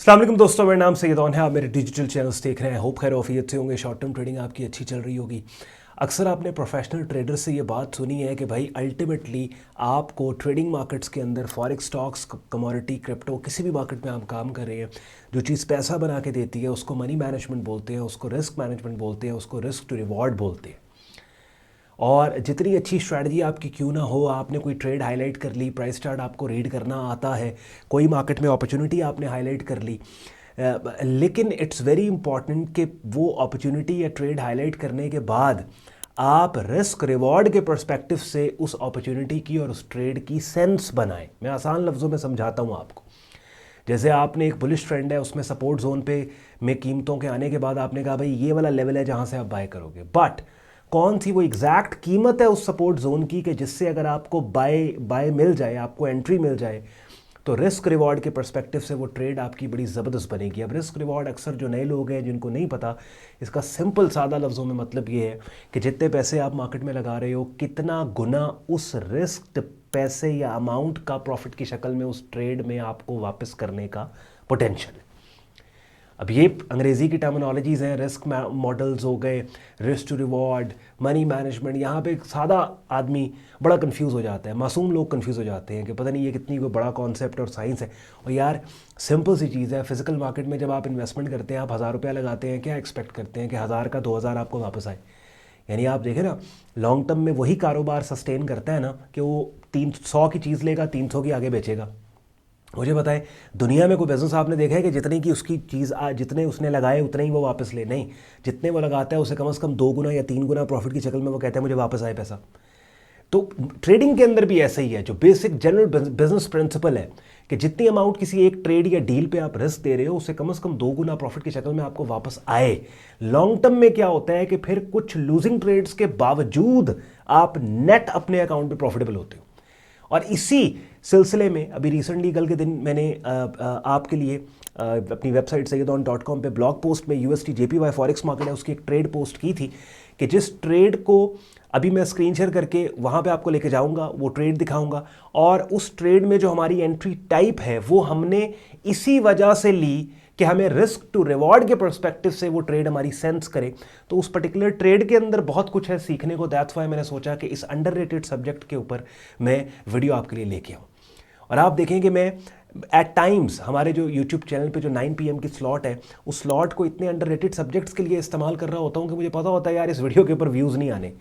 अस्सलाम वालेकुम दोस्तों, मेरा नाम सैयद है। आप मेरे डिजिटल चैनल्स देख रहे हैं। होप खैर ऑफियत से होंगे। शॉर्ट टर्म ट्रेडिंग आपकी अच्छी चल रही होगी। अक्सर आपने प्रोफेशनल ट्रेडर से ये बात सुनी है कि भाई अल्टीमेटली आपको ट्रेडिंग मार्केट्स के अंदर फॉरेक्स, स्टॉक्स, कमोडिटी, क्रिप्टो, किसी भी मार्केट में आप काम कर रहे हैं, जो चीज़ पैसा बना के देती है उसको मनी मैनेजमेंट बोलते हैं, उसको रिस्क मैनेजमेंट बोलते हैं, उसको रिस्क टू रिवॉर्ड बोलते हैं। और जितनी अच्छी स्ट्रैटेजी आपकी क्यों ना हो, आपने कोई ट्रेड हाईलाइट कर ली, प्राइस चार्ट आपको रीड करना आता है, कोई मार्केट में अपॉर्चुनिटी आपने हाईलाइट कर ली, लेकिन इट्स वेरी इंपॉर्टेंट कि वो अपॉर्चुनिटी या ट्रेड हाईलाइट करने के बाद आप रिस्क रिवॉर्ड के पर्सपेक्टिव से उस अपॉर्चुनिटी की और उस ट्रेड की सेंस बनाएं। मैं आसान लफ्ज़ों में समझाता हूँ आपको। जैसे आपने एक बुलिश ट्रेंड है, उसमें सपोर्ट जोन पे में कीमतों के आने के बाद आपने कहा भाई ये वाला लेवल है जहाँ से आप बाय करोगे, बट कौन सी वो एग्जैक्ट कीमत है उस सपोर्ट जोन की कि जिससे अगर आपको बाय बाय मिल जाए, आपको एंट्री मिल जाए, तो रिस्क रिवॉर्ड के पर्सपेक्टिव से वो ट्रेड आपकी बड़ी ज़बरदस्त बनेगी। अब रिस्क रिवॉर्ड अक्सर जो नए लोग हैं जिनको नहीं पता, इसका सिंपल सादा लफ्ज़ों में मतलब ये है कि जितने पैसे आप मार्केट में लगा रहे हो, कितना गुना उस रिस्क पैसे या अमाउंट का प्रॉफिट की शक्ल में उस ट्रेड में आपको वापस करने का पोटेंशियल है। अब ये अंग्रेज़ी की टर्मिनोलॉजीज़ हैं, रिस्क मॉडल्स हो गए, risk to reward, money management. यहाँ पे एक सादा आदमी बड़ा कंफ्यूज हो जाता है, मासूम लोग कंफ्यूज हो जाते हैं कि पता नहीं ये कितनी कोई बड़ा कॉन्सेप्ट और साइंस है। और यार सिंपल सी चीज़ है, फिजिकल मार्केट में जब आप इन्वेस्टमेंट करते हैं, आप 1000 रुपया लगाते हैं, क्या एक्सपेक्ट करते हैं कि 1000 का 2000 आपको वापस आए? यानी आप देखें ना, लॉन्ग टर्म में वही कारोबार सस्टेन करता है ना कि वो 300 की चीज़ लेगा, 300 की आगे बेचेगा। मुझे बताएं, दुनिया में कोई बिजनेस आपने देखा है कि जितने की उसकी चीज़ जितने उसने लगाए उतने ही वो वापस ले? नहीं, जितने वो लगाता है उसे कम से कम 2 गुना या 3 गुना प्रॉफिट की शक्ल में वो कहता है मुझे वापस आए पैसा। तो ट्रेडिंग के अंदर भी ऐसा ही है। जो बेसिक जनरल बिजनेस प्रिंसिपल है कि जितनी अमाउंट किसी एक ट्रेड या डील पे आप रिस्क दे रहे हो, उसे कम से कम 2 गुना प्रॉफिट की शक्ल में आपको वापस आए। लॉन्ग टर्म में क्या होता है कि फिर कुछ लूजिंग ट्रेड्स के बावजूद आप नेट अपने अकाउंट पे प्रॉफिटेबल होते हो। और इसी सिलसिले में अभी रिसेंटली कल के दिन मैंने आपके लिए अपनी वेबसाइट sayyedon.com पे ब्लॉग पोस्ट में USD JPY फॉरेक्स मार्केट है उसकी एक ट्रेड पोस्ट की थी कि जिस ट्रेड को अभी मैं स्क्रीन शेयर करके वहाँ पे आपको लेके जाऊँगा, वो ट्रेड दिखाऊँगा, और उस ट्रेड में जो हमारी एंट्री टाइप है वो हमने इसी वजह से ली कि हमें रिस्क टू रिवॉर्ड के पर्सपेक्टिव से वो ट्रेड हमारी सेंस करे। तो उस पर्टिकुलर ट्रेड के अंदर बहुत कुछ है सीखने को। दैट्स व्हाई मैंने सोचा कि इस अंडररेटेड सब्जेक्ट के ऊपर मैं वीडियो आपके लिए लेके आऊँ। और आप देखें कि मैं एट टाइम्स हमारे जो यूट्यूब चैनल पे जो 9 PM की स्लॉट है, उस स्लॉट को इतने अंडररेटेड सब्जेक्ट्स के लिए इस्तेमाल कर रहा होता हूँ कि मुझे पता होता है यार इस वीडियो के ऊपर व्यूज़ नहीं आने।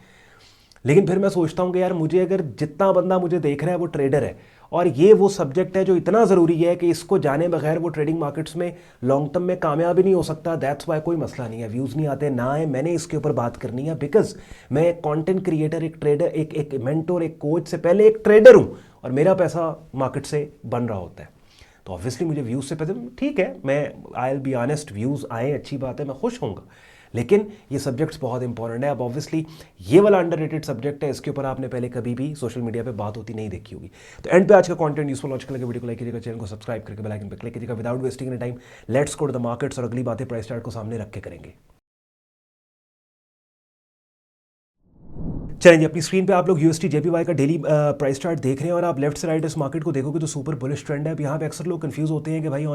लेकिन फिर मैं सोचता हूँ कि यार मुझे अगर जितना बंदा मुझे देख रहा है वो ट्रेडर है, और ये वो सब्जेक्ट है जो इतना ज़रूरी है कि इसको जाने बगैर वो ट्रेडिंग मार्केट्स में लॉन्ग टर्म में कामयाब ही नहीं हो सकता। दैट्स वाई कोई मसला नहीं है, व्यूज़ नहीं आते ना आए, मैंने इसके ऊपर बात करनी है बिकॉज मैं एक कॉन्टेंट क्रिएटर, एक ट्रेडर, एक मेंटोर, एक कोच से पहले एक ट्रेडर हूँ, और मेरा पैसा मार्केट से बन रहा होता है। तो ऑब्वियसली मुझे व्यूज़ से पहले, ठीक है, मैं I will be honest, views आए अच्छी बात है, मैं खुश होऊंगा, लेकिन ये सब्जेक्ट्स बहुत इंपॉर्टेंट है। अब ऑब्वियसली ये वाला अंडररेटेड सब्जेक्ट है, इसके ऊपर आपने पहले कभी भी सोशल मीडिया पे बात होती नहीं देखी होगी। तो एंड पे आज का कंटेंट यूजफुल लॉजिकल लगे, वीडियो को लाइक कीजिएगा, चैनल को सब्सक्राइब करके बेल आइकन पे क्लिक कीजिएगा। Without wasting any time let's go to the markets, और अगली बातें प्राइस चार्ट को सामने रख के करेंगे। चलेंगे, अपनी स्क्रीन पे आप लोग USD JPY का डेली प्राइस चार्ट देख रहे हैं, और आप लेफ्ट से राइट इस मार्केट को देखोगे तो सुपर बुलिश ट्रेंड है। अब यहाँ पे अक्सर लोग कंफ्यूज होते हैं कि भाई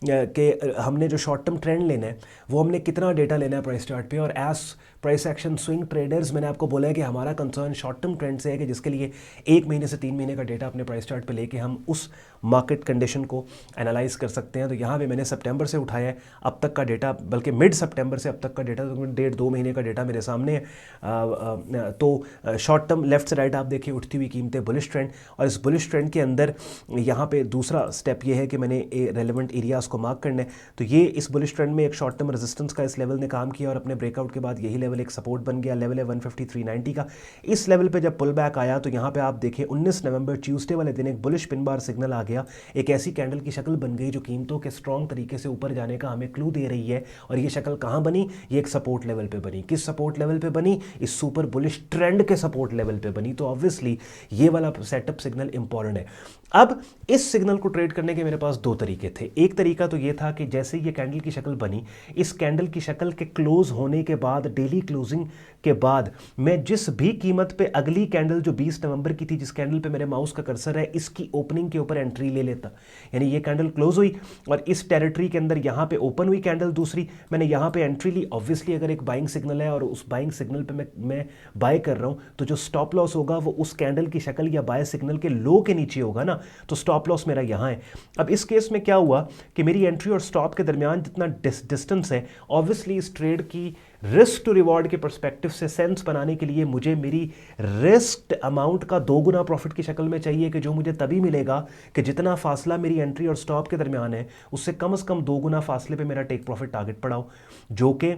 के हमने जो शॉर्ट टर्म ट्रेंड लेना है वो हमने कितना डेटा लेना है प्राइस चार्ट पे। और as price action swing traders मैंने आपको बोला है कि हमारा कंसर्न शॉर्ट टर्म ट्रेंड से है कि जिसके लिए 1 महीने से 3 महीने का डेटा अपने प्राइस चार्ट पे लेके हम उस मार्केट कंडीशन को एनालाइज कर सकते हैं। तो यहाँ पे मैंने सितंबर से उठाया है अब तक का डेटा, बल्कि मिड सितंबर से अब तक का डेटा, तो 1.5-2 महीने का डेटा मेरे सामने है। तो शॉर्ट टर्म लेफ्ट से राइट आप देखिए उठती हुई कीमतें, बुलिश ट्रेंड, और इस बुलिश ट्रेंड के अंदर यहाँ पे दूसरा स्टेप ये है कि मैंने रेलेवेंट एरियाज़ को मार्क करना है। तो ये इस बुलिश ट्रेंड में एक शॉर्ट टर्म रेजिस्टेंस का इस लेवल ने काम किया, और अपने ब्रेकआउट के बाद यही लेवल एक सपोर्ट बन गया। लेवल है 153.90 का। इस लेवल पे जब पुल बैक आया तो यहाँ पे आप देखिए 19 नवंबर ट्यूसडे वाले दिन एक बुलिश पिन बार सिग्नल आ गया, एक ऐसी कैंडल की शक्ल बन गई जो कीमतों के स्ट्रॉन्ग तरीके से ऊपर जाने का हमें क्लू दे रही है। और ये शक्ल कहाँ बनी? ये एक सपोर्ट लेवल पे बनी। किस सपोर्ट लेवल पे बनी? इस सुपर बुलिश ट्रेंड के सपोर्ट लेवल पे बनी। तो ऑब्वियसली ये वाला सेटअप सिग्नल इंपॉर्टेंट है। अब इस सिग्नल को ट्रेड करने के मेरे पास 2 तरीके थे। एक तरीका तो ये था कि जैसे ये कैंडल की शक्ल बनी, इस कैंडल की शक्ल के क्लोज होने के बाद, डेली क्लोजिंग के बाद, मैं जिस भी कीमत पे अगली कैंडल जो 20 नवंबर की थी, जिस कैंडल पे मेरे माउस का कर्सर है, इसकी ओपनिंग के ऊपर एंट्री एंट्री ले लेता। यानी ये कैंडल क्लोज हुई और इस टेरिटरी के अंदर यहाँ पे ओपन हुई कैंडल दूसरी, मैंने यहाँ पे एंट्री ली। ऑब्वियसली अगर एक बाइंग सिग्नल है और उस बाइंग सिग्नल पे मैं बाय कर रहा हूँ तो जो स्टॉप लॉस होगा वो उस कैंडल की शक्ल या बाय सिग्नल के लो के नीचे होगा ना, तो स्टॉप लॉस मेरा यहाँ है। अब इस केस में क्या हुआ कि मेरी एंट्री और स्टॉप के दरमियान जितना डिस्टेंस है, ऑब्वियसली इस ट्रेड की रिस्क टू रिवॉर्ड के पर्सपेक्टिव से सेंस बनाने के लिए मुझे मेरी रिस्क अमाउंट का 2 गुना प्रॉफिट की शक्ल में चाहिए, कि जो मुझे तभी मिलेगा कि जितना फासला मेरी एंट्री और स्टॉप के दरमियान है उससे कम से कम 2 गुना फासले पे मेरा टेक प्रॉफिट टारगेट पड़ा हो, जो कि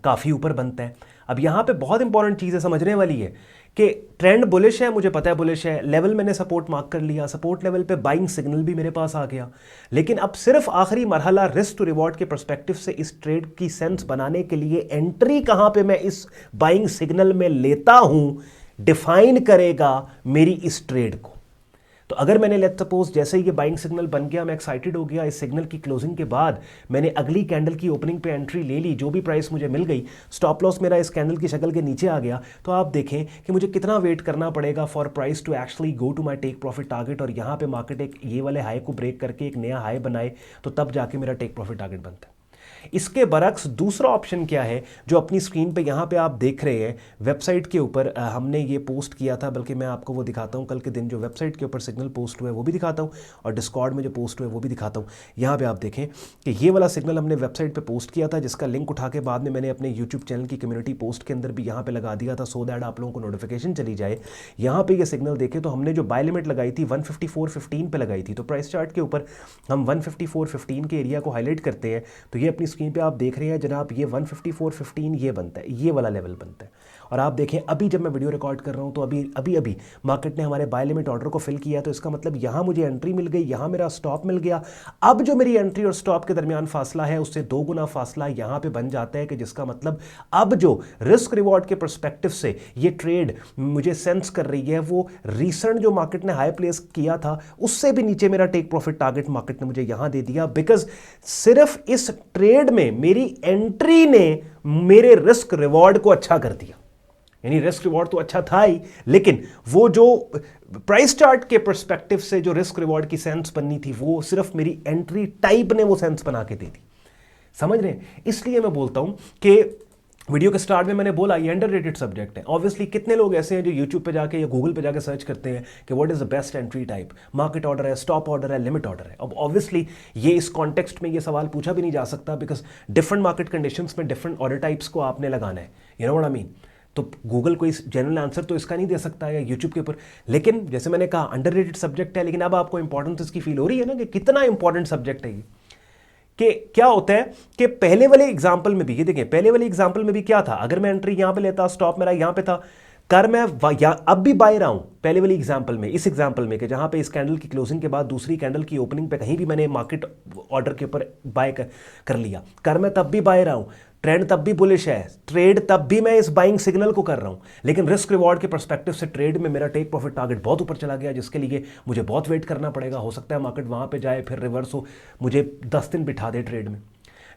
काफ़ी ऊपर बनता है। अब यहाँ पे बहुत इंपॉर्टेंट चीज़ है समझने वाली है कि ट्रेंड बुलिश है, मुझे पता है बुलिश है, लेवल मैंने सपोर्ट मार्क कर लिया, सपोर्ट लेवल पे बाइंग सिग्नल भी मेरे पास आ गया, लेकिन अब सिर्फ आखिरी मरहला रिस्क टू रिवॉर्ड के पर्सपेक्टिव से इस ट्रेड की सेंस बनाने के लिए एंट्री कहाँ पे मैं इस बाइंग सिग्नल में लेता हूँ डिफाइन करेगा मेरी इस ट्रेड को। तो अगर मैंने लेट सपोज जैसे ही ये बाइंग सिग्नल बन गया, मैं एक्साइटेड हो गया, इस सिग्नल की क्लोजिंग के बाद मैंने अगली कैंडल की ओपनिंग पे एंट्री ले ली, जो भी प्राइस मुझे मिल गई, स्टॉप लॉस मेरा इस कैंडल की शक्ल के नीचे आ गया, तो आप देखें कि मुझे कितना वेट करना पड़ेगा for price to actually go to my take profit target, और यहाँ पे मार्केट एक ये वाले हाई को ब्रेक करके एक नया हाई बनाए, तो तब जाके मेरा टेक प्रॉफिट टारगेट बनता है। इसके बरक्स दूसरा ऑप्शन क्या है जो अपनी स्क्रीन पे यहाँ पे आप देख रहे हैं, वेबसाइट के ऊपर हमने ये पोस्ट किया था, बल्कि मैं आपको वो दिखाता हूँ कल के दिन, जो वेबसाइट के ऊपर सिग्नल पोस्ट हुआ है वो भी दिखाता हूँ और डिस्कॉर्ड में जो पोस्ट हुआ है वो भी दिखाता हूँ। यहाँ पे आप देखें कि ये वाला सिग्नल हमने वेबसाइट पे पोस्ट किया था, जिसका लिंक उठा के बाद में मैंने अपने यूट्यूब चैनल की कम्युनिटी पोस्ट के अंदर भी यहाँ पे लगा दिया था, सो दैट आप लोगों को नोटिफिकेशन चली जाए। यहाँ पे ये सिग्नल देखें तो हमने जो बाय लिमिट लगाई थी 154.15 पे लगाई थी, तो प्राइस चार्ट के ऊपर हम 154.15 के एरिया को हाईलाइट करते हैं, तो ये अपनी स्क्रीन पर आप देख रहे हैं जनाब, ये 154.15 ये बनता है, ये वाला लेवल बनता है। और आप देखें अभी जब मैं वीडियो रिकॉर्ड कर रहा हूं तो अभी मार्केट ने हमारे बाय लिमिट ऑर्डर को फिल किया, तो इसका मतलब यहां मुझे एंट्री मिल गई, यहां मेरा स्टॉप मिल गया। अब जो मेरी एंट्री और स्टॉप के दरमियान फासला है उससे 2 गुना फासला यहां पे बन जाता है, कि जिसका मतलब अब जो रिस्क रिवॉर्ड के पर्सपेक्टिव से ये ट्रेड मुझे सेंस कर रही है, वो रिसेंट जो मार्केट ने हाई प्लेस किया था उससे भी नीचे मेरा टेक प्रॉफिट टारगेट मार्केट ने मुझे यहां दे दिया, बिकॉज सिर्फ इस ट्रेड में मेरी एंट्री ने मेरे रिस्क रिवॉर्ड को अच्छा कर दिया। यानी रिस्क रिवॉर्ड तो अच्छा था ही, लेकिन वो जो प्राइस चार्ट के पर्सपेक्टिव से जो रिस्क रिवॉर्ड की सेंस बननी थी वो सिर्फ मेरी एंट्री टाइप ने वो सेंस बना के दी थी। समझ रहे हैं? इसलिए मैं बोलता हूं कि वीडियो के स्टार्ट में मैंने बोला ये अंडररेटेड सब्जेक्ट है। ऑब्वियसली कितने लोग ऐसे हैं जो यूट्यूब पे जाके या गूगल पे जाके सर्च करते हैं कि what is the best entry type, market order है, स्टॉप ऑर्डर है, लिमिट ऑर्डर है। अब ऑब्वियसली ये इस कॉन्टेक्स्ट में ये सवाल पूछा भी नहीं जा सकता, बिकॉज डिफरेंट मार्केट कंडीशंस में डिफरेंट ऑर्डर टाइप्स को आपने लगाना है। You know what I mean? तो गूगल कोई जनरल आंसर तो इसका नहीं दे सकता है, या यूट्यूब के ऊपर। लेकिन जैसे मैंने कहा अंडररेटेड सब्जेक्ट है, लेकिन अब आपको इंपॉर्टेंस इसकी फील हो रही है ना कि कितना इंपॉर्टेंट सब्जेक्ट है ये। कि क्या होता है कि पहले वाले एग्जाम्पल में भी, ये देखें पहले वाले एग्जाम्पल में भी क्या था, अगर मैं एंट्री यहां पे लेता, स्टॉप मेरा यहां पे था, कर मैं अब भी बाय रहा हूं पहले वाली एग्जाम्पल में, इस एग्जाम्पल में कि जहां पे इस कैंडल की क्लोजिंग के बाद दूसरी कैंडल की ओपनिंग पे कहीं भी मैंने मार्केट ऑर्डर के ऊपर बाय कर लिया, कर मैं तब भी बाय रहा हूं, ट्रेंड तब भी बुलिश है, ट्रेड तब भी मैं इस बाइंग सिग्नल को कर रहा हूं, लेकिन रिस्क रिवॉर्ड के पर्सपेक्टिव से ट्रेड में मेरा टेक प्रॉफिट टारगेट बहुत ऊपर चला गया, जिसके लिए मुझे बहुत वेट करना पड़ेगा। हो सकता है मार्केट वहां पे जाए फिर रिवर्स हो, मुझे 10 दिन बिठा दे ट्रेड में।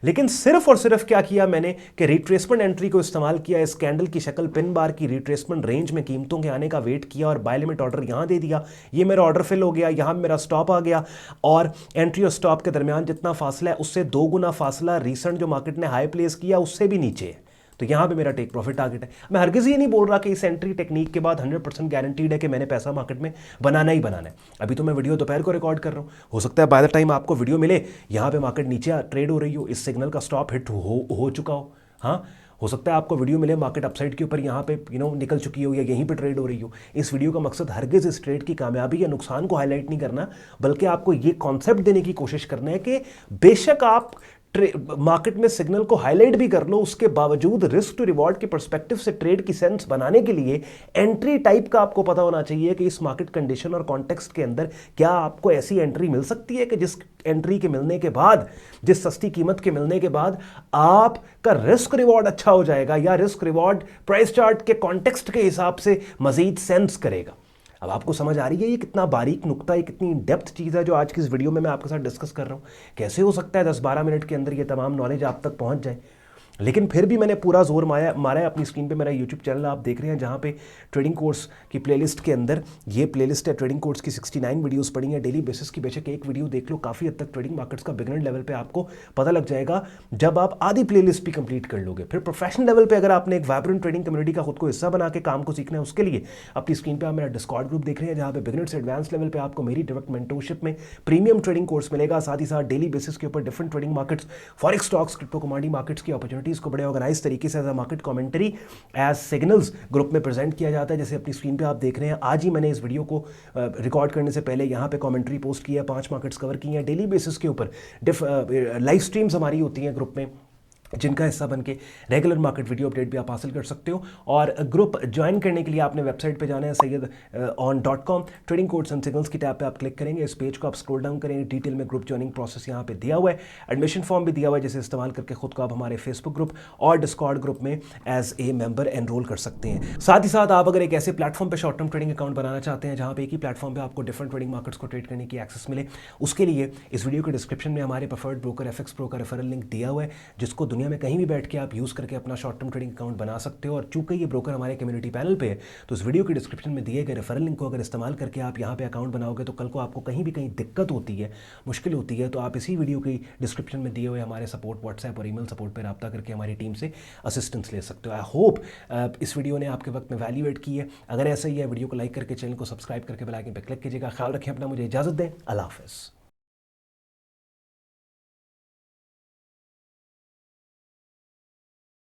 लेकिन सिर्फ और सिर्फ क्या किया मैंने कि रिट्रेसमेंट एंट्री को इस्तेमाल किया, इस कैंडल की शक्ल पिन बार की रिट्रेसमेंट रेंज में कीमतों के आने का वेट किया और बाय लिमिट ऑर्डर यहां दे दिया। ये मेरा ऑर्डर फिल हो गया, यहां मेरा स्टॉप आ गया, और एंट्री और स्टॉप के दरमियान जितना फासला है उससे 2 गुना फासला रिसेंट जो मार्केट ने हाई प्लेस किया उससे भी नीचे है, तो यहां पे मेरा टेक प्रॉफिट टारगेट है। मैं हरगिज़ ये नहीं बोल रहा कि इस एंट्री टेक्निक के बाद 100% गारंटीड है कि मैंने पैसा मार्केट में बनाना ही बनाना है। अभी तो मैं वीडियो दोपहर को रिकॉर्ड कर रहा हूं, हो सकता है बाय द टाइम आपको वीडियो मिले यहां पे मार्केट नीचे ट्रेड हो रही हो, इस सिग्नल का स्टॉप हिट हो चुका हो। हाँ, हो सकता है आपको वीडियो मिले मार्केट अपसाइड के ऊपर यहाँ पे निकल चुकी हो या यहीं पे ट्रेड हो रही हो। इस वीडियो का मकसद हरगिज़ इस ट्रेड की कामयाबी या नुकसान को हाईलाइट नहीं करना, बल्कि आपको ये कॉन्सेप्ट देने की कोशिश करना है कि बेशक आप मार्केट में सिग्नल को हाईलाइट भी कर लो, उसके बावजूद रिस्क टू रिवॉर्ड के पर्सपेक्टिव से ट्रेड की सेंस बनाने के लिए एंट्री टाइप का आपको पता होना चाहिए कि इस मार्केट कंडीशन और कॉन्टेक्स्ट के अंदर क्या आपको ऐसी एंट्री मिल सकती है कि जिस एंट्री के मिलने के बाद, जिस सस्ती कीमत के मिलने के बाद आपका रिस्क रिवॉर्ड अच्छा हो जाएगा, या रिस्क रिवॉर्ड प्राइस चार्ट के कॉन्टेक्स्ट के हिसाब से मजीद सेंस करेगा। अब आपको समझ आ रही है ये कितना बारीक नुक्ता, ये कितनी डेप्थ चीज़ है जो आज की इस वीडियो में मैं आपके साथ डिस्कस कर रहा हूँ। कैसे हो सकता है 10-12 मिनट के अंदर ये तमाम नॉलेज आप तक पहुँच जाए। लेकिन फिर भी मैंने पूरा जोर मारा है। अपनी स्क्रीन पे मेरा यूट्यूब चैनल आप देख रहे हैं, जहाँ पे ट्रेडिंग कोर्स की प्लेलिस्ट के अंदर ये प्लेलिस्ट है। ट्रेडिंग कोर्स की 69 वीडियोस पड़ी हैं डेली बेसिस की। बेशक एक वीडियो देख लो, काफ़ी हद तक ट्रेडिंग मार्केट्स का बिगिनर लेवल पे आपको पता लग जाएगा जब आप आधी प्लेलिस्ट भी कंप्लीट कर लोगे। फिर प्रोफेशनल लेवल पे अगर आपने एक वाइब्रेंट ट्रेडिंग कम्युनिटी का खुद को हिस्सा बना के काम को सीखना है, उसके लिए अपनी स्क्रीन पे आप मेरा डिस्कॉर्ड ग्रुप देख रहे हैं, जहाँ पे बिगिनर से एडवांस लेवल पे आपको मेरी डायरेक्ट मेंटरशिप में प्रीमियम ट्रेडिंग कोर्स मिलेगा। साथ ही साथ डेली बेसिस के ऊपर different trading markets, forex, stocks, crypto, commodity markets की अपॉर्चुनिटीज को बड़े ऑर्गेनाइज तरीके से as a market commentary as signals group में प्रेजेंट किया जाता है। जैसे अपनी स्क्रीन पे आप देख रहे हैं, आज ही मैंने इस वीडियो को रिकॉर्ड करने से पहले यहाँ पे कमेंट्री पोस्ट किया है, 5 मार्केट्स कवर की हैं डेली बेसिस के ऊपर। लाइव स्ट्रीम्स हमारी होती हैं ग्रुप में, जिनका हिस्सा बन के रेगुलर मार्केट वीडियो अपडेट भी आप हासिल कर सकते हो। और ग्रुप ज्वाइन करने के लिए आपने वेबसाइट पे जाना है sayyedon.com, trading codes and signals की टैब पे आप क्लिक करेंगे। इस पेज को आप स्क्रॉल डाउन करेंगे, डिटेल में ग्रुप ज्वाइनिंग प्रोसेस यहाँ पे दिया हुआ है, एडमिशन फॉर्म भी दिया हुआ है, जिसे इस्तेमाल करके खुद को आप हमारे फेसबुक ग्रुप और डिस्कॉर्ड ग्रुप में एज ए मेंबर एनरोल कर सकते हैं। साथ ही साथ आप अगर एक ऐसे प्लेटफॉर्म पर शॉर्ट टर्म ट्रेडिंग अकाउंट बनाना चाहते हैं जहाँ पे एक ही प्लेटफॉर्म पर आपको डिफरेंट ट्रेडिंग मार्केट्स को ट्रेड करने की एक्सेस मिले, उसके लिए इस वीडियो के डिस्क्रिप्शन में हमारे प्रेफर्ड ब्रोकर FX Pro का रेफरल लिंक दिया हुआ है, जिसको दुनिया में कहीं भी बैठ के आप यूज़ करके अपना शॉर्ट टर्म ट्रेडिंग अकाउंट बना सकते हो। और चूंकि ये ब्रोकर हमारे कम्युनिटी पैनल पे है, तो इस वीडियो के डिस्क्रिप्शन में दिए गए रेफरल लिंक को अगर इस्तेमाल करके आप यहाँ पे अकाउंट बनाओगे, तो कल को आपको कहीं भी कहीं दिक्कत होती है, मुश्किल होती है, तो आप इसी वीडियो की डिस्क्रिप्शन में दिए हुए हमारे सपोर्ट व्हाट्सएप और ईमेल सपोर्ट पर रब्ता करके हमारी टीम से असिस्टेंस ले सकते हो। आई होप इस वीडियो ने आपके वक्त में वैल्यू एड की है। अगर ऐसा ही है, वीडियो को लाइक करके, चैनल को सब्सक्राइब करके बेल आइकन पर क्लिक कीजिएगा। ख्याल रखें अपना, मुझे इजाज़त दें। अल्लाह हाफ़िज़।